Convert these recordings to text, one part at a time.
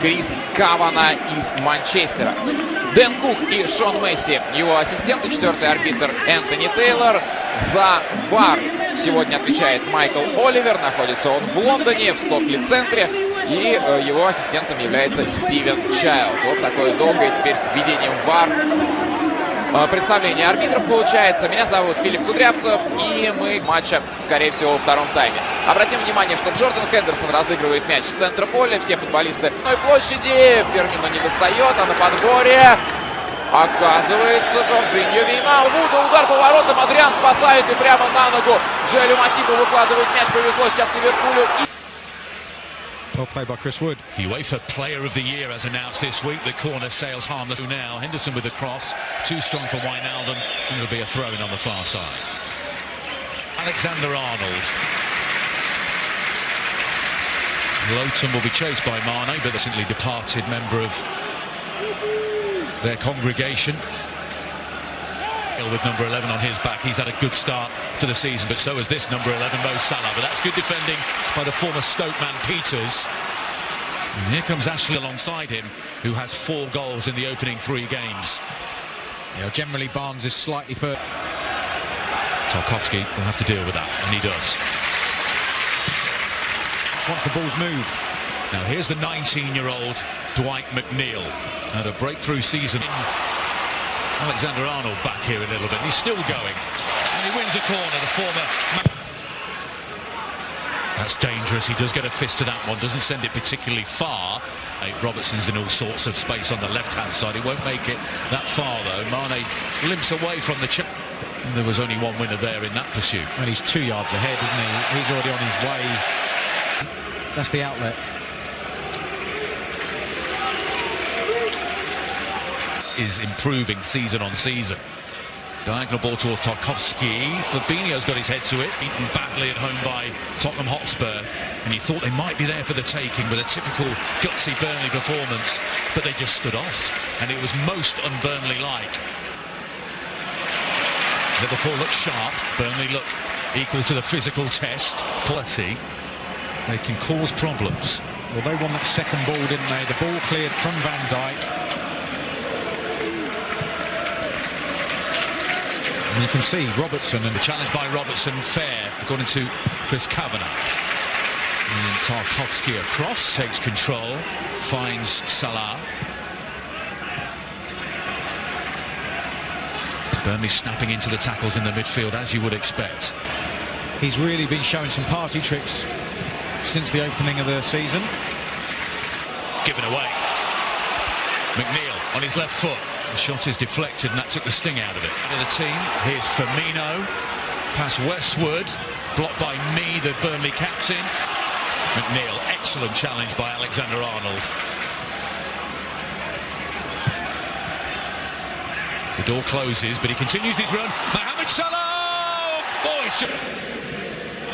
Крис Кавана из Манчестера. Дэн Кук и Шон Месси, его ассистенты. Четвертый арбитр Энтони Тейлор. За ВАР сегодня отвечает Майкл Оливер. Находится он в Лондоне, в Стокли-центре. И его ассистентом является Стивен Чайлд. Вот такое долгое теперь с введением ВАР представление арбитров получается. Меня зовут Филипп Кудрявцев, и мы матча, скорее всего, во втором тайме. Обратим внимание, что Джордан Хендерсон разыгрывает мяч с центра поля. Все футболисты на площади. Фермино не достает, а на подборе оказывается Жоржиньо Вейналдум. Удар по воротам, Адриан спасает и прямо на ногу Джоэлю Матипу выкладывает мяч. Повезло сейчас Ливерпулю. Well played by Chris Wood. The UEFA Player of the Year as announced this week. The corner sails harmless now. Henderson with the cross. Too strong for Wijnaldum. And it'll be a throw-in on the far side. Alexander-Arnold. Lowton will be chased by Mane, but the recently departed member of their congregation. With number 11 on his back. He's had a good start to the season, but so has this number 11, Mo Salah. But that's good defending by the former Stoke man, Peters. And here comes Ashley alongside him, who has 4 goals in the opening 3 games. Yeah, generally Barnes is slightly further. Tarkowski will have to deal with that, and he does. That's once the ball's moved. Now here's the 19-year-old Dwight McNeil. Had a breakthrough season. Alexander-Arnold back here a little bit. He's still going. And he wins a corner, the former... That's dangerous. He does get a fist to that one. Doesn't send it particularly far. Robertson's in all sorts of space on the left-hand side. He won't make it that far, though. Mane limps away from the chip. There was only one winner there in that pursuit. And he's 2 yards ahead, isn't he? He's already on his way. That's the outlet. Is improving season on season. Diagonal ball towards Tarkowski. Fabinho's got his head to it. Beaten badly at home by Tottenham Hotspur. And you thought they might be there for the taking with a typical gutsy Burnley performance. But they just stood off. And it was most un-Burnley-like. Liverpool look sharp. Burnley look equal to the physical test. Quality. They can cause problems. Well, they won that second ball, didn't they? The ball cleared from Van Dijk. And you can see Robertson, and the challenge by Robertson fair, according to Chris Kavanagh. And Tarkowski across, takes control, finds Salah. Burnley snapping into the tackles in the midfield, as you would expect. He's really been showing some party tricks since the opening of the season. Given away. McNeil on his left foot. The shot is deflected, and that took the sting out of it. Out of the team, here's Firmino. Pass Westwood. Blocked by me, the Burnley captain. McNeil, excellent challenge by Alexander-Arnold. The door closes, but he continues his run. Mohamed Salah!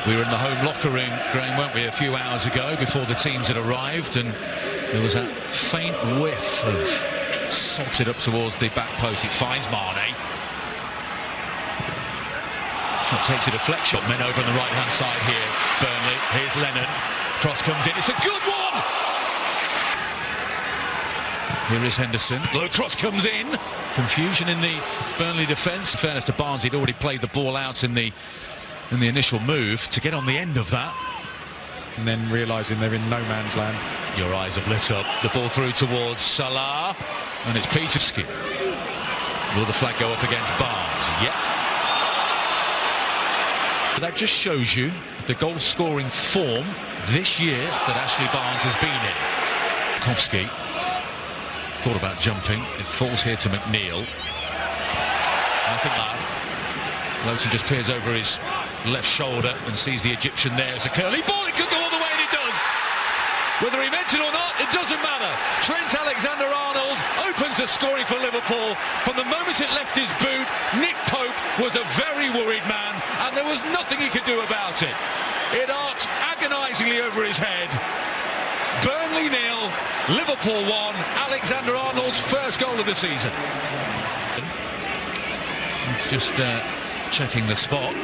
We were in the home locker room, Graham, weren't we, a few hours ago before the teams had arrived, and there was that faint whiff of salted up towards the back post. It finds Mane. Shot takes a deflection. Men over on the right-hand side here. Burnley. Here's Lennon. Cross comes in. It's a good one! Here is Henderson. Low cross comes in. Confusion in the Burnley defence. In fairness to Barnes, he'd already played the ball out in the initial move. To get on the end of that. And then realising they're in no man's land. Your eyes have lit up. The ball through towards Salah. And it's Peterski. Will the flag go up against Barnes? Yep. That just shows you the goal-scoring form this year that Ashley Barnes has been in. Tarkowski thought about jumping. It falls here to McNeil. I think that Lowton just peers over his left shoulder and sees the Egyptian there. It's a curly ball. It could go all the way, and it does. Whether he meant it or not, it doesn't matter. Trent Alexander-Arnold opens the scoring for Liverpool. From the moment it left his boot, Nick Pope was a very worried man, and there was nothing he could do about it. It arced agonisingly over his head. Burnley 0, Liverpool 1. Alexander-Arnold's first goal of the season. He's just checking the spot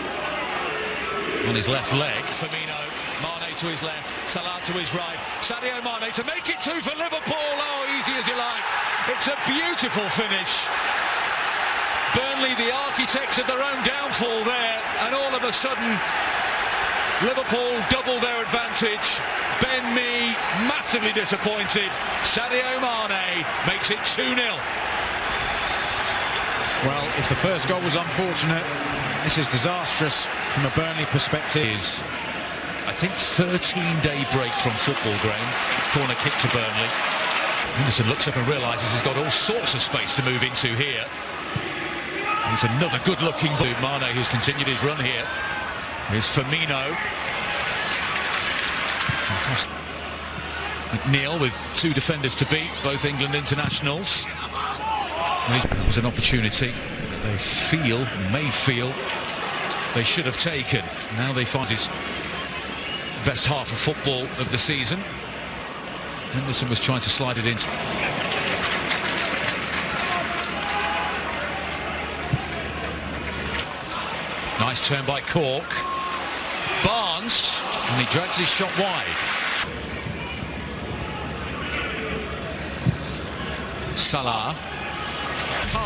on his left leg. Firmino, Mane to his left, Salah to his right. Sadio Mane to make it 2 for Liverpool. It's a beautiful finish. Burnley, the architects of their own downfall there, and all of a sudden, Liverpool double their advantage. Ben Mee massively disappointed. Sadio Mane makes it 2-0. Well, if the first goal was unfortunate, this is disastrous from a Burnley perspective. I think 13-day break from football, Graham. Corner kick to Burnley. Henderson looks up and realises he's got all sorts of space to move into here. He's another good-looking Mane, who's continued his run here. Here's Firmino. McNeil with two defenders to beat, both England internationals. There's an opportunity that they may feel they should have taken. Now they find his best half of football of the season. Henderson was trying to slide it in. Nice turn by Cork. Barnes, and he drags his shot wide. Salah.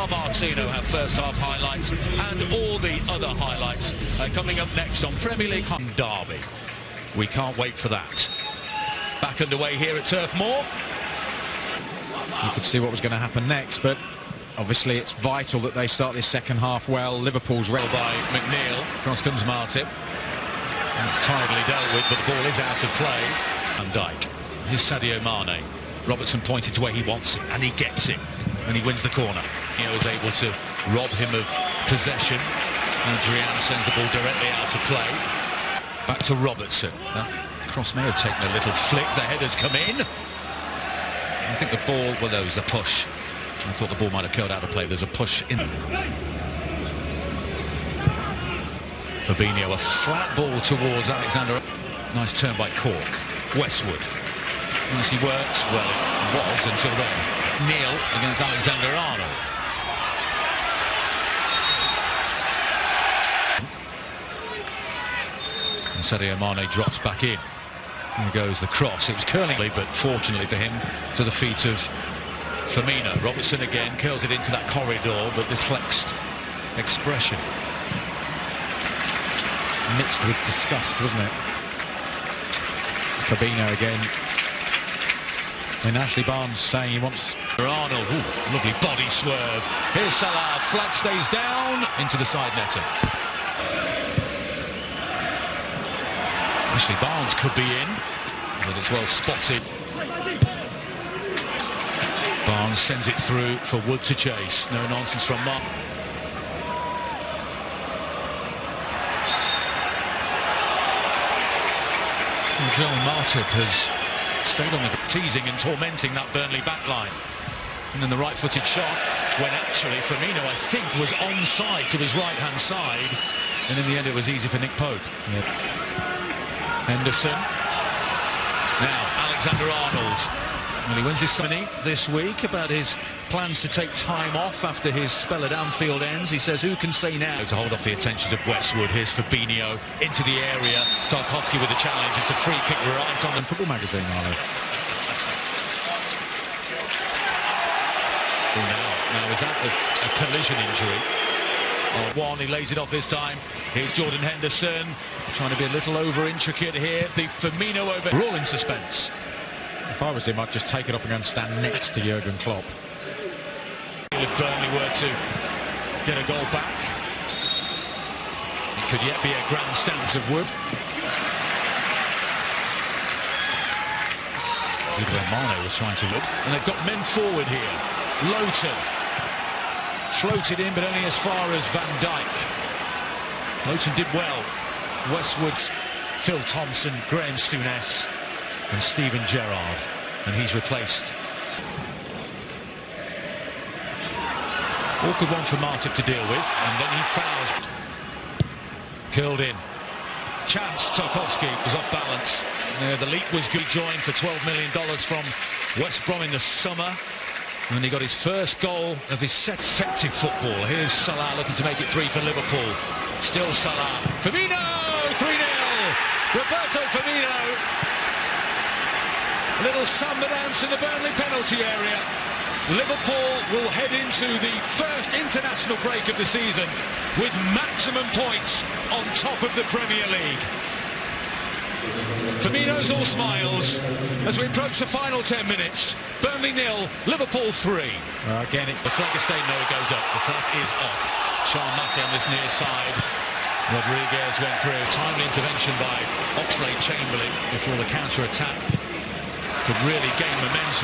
Martino have first half highlights, and all the other highlights are coming up next on Premier League Derby. We can't wait for that. Back underway here at Turf Moor. You could see what was going to happen next, but obviously it's vital that they start this second half well. Liverpool's ready. By McNeil. Cross comes Martin. And it's tidily dealt with, but the ball is out of play. Van Dijk. Here's Sadio Mane. Robertson pointed to where he wants it, and he gets it. And he wins the corner. He was able to rob him of possession. And Adrian sends the ball directly out of play. Back to Robertson. That cross may have taken a little flick. The header's come in. I think the ball, well, there was a push. I thought the ball might have curled out of play. There's a push in. Fabinho, a flat ball towards Alexander. Nice turn by Cork. Westwood. As he works, well, it was until then. Neil against Alexander-Arnold. And Sadio Mane drops back in. Here goes the cross. It was curling, but fortunately for him, to the feet of Firmino. Robertson again curls it into that corridor, but this flexed expression. Mixed with disgust, wasn't it? Fabinho again. And Ashley Barnes saying he wants... Arnold, ooh, lovely body swerve. Here's Salah, flag stays down into the side netting. Ashley Barnes could be in, but it's well spotted. Barnes sends it through for Wood to chase. No nonsense from Mark. Joel Martip has stayed on the teasing and tormenting that Burnley backline. And then the right-footed shot, when actually Firmino, I think, was onside to his right-hand side. And in the end, it was easy for Nick Pope. Yep. Henderson. Now, Alexander-Arnold. Well, he wins his ceremony this week about his plans to take time off after his spell at Anfield ends. He says, who can say now? To hold off the attentions of Westwood. Here's Fabinho into the area. Tarkowski with a challenge. It's a free kick right on the Football magazine, Arlo. Now is that a collision injury? One, he lays it off this time. Here's Jordan Henderson, trying to be a little over-intricate here. The Firmino over... We're all in suspense. If I was him, I'd just take it off and go and stand next to Jurgen Klopp. If Burnley were to get a goal back, it could yet be a grand stamp of Wood. Mane was trying to look, and they've got men forward here. Loughton floated in, but only as far as Van Dijk. Loughton did well. Westwood, Phil Thompson, Graham Souness, and Steven Gerrard, and he's replaced. Awkward one for Martip to deal with, and then he fouls. Curled in. Chance, Tarkowski was off balance. The leap was good. Joined for $12 million from West Brom in the summer. And he got his first goal of his set. Effective football. Here's Salah looking to make it 3 for Liverpool. Still Salah. Firmino! 3-0! Roberto Firmino. A little samba dance in the Burnley penalty area. Liverpool will head into the first international break of the season with maximum points on top of the Premier League. Firmino's all smiles as we approach the final 10 minutes. Burnley 0, Liverpool 3. Again, it's The flag is staying, no, it goes up. The flag is up. Sean Massey on this near side. Rodriguez went through. Timely intervention by Oxlade-Chamberlain before the counter-attack could really gain momentum.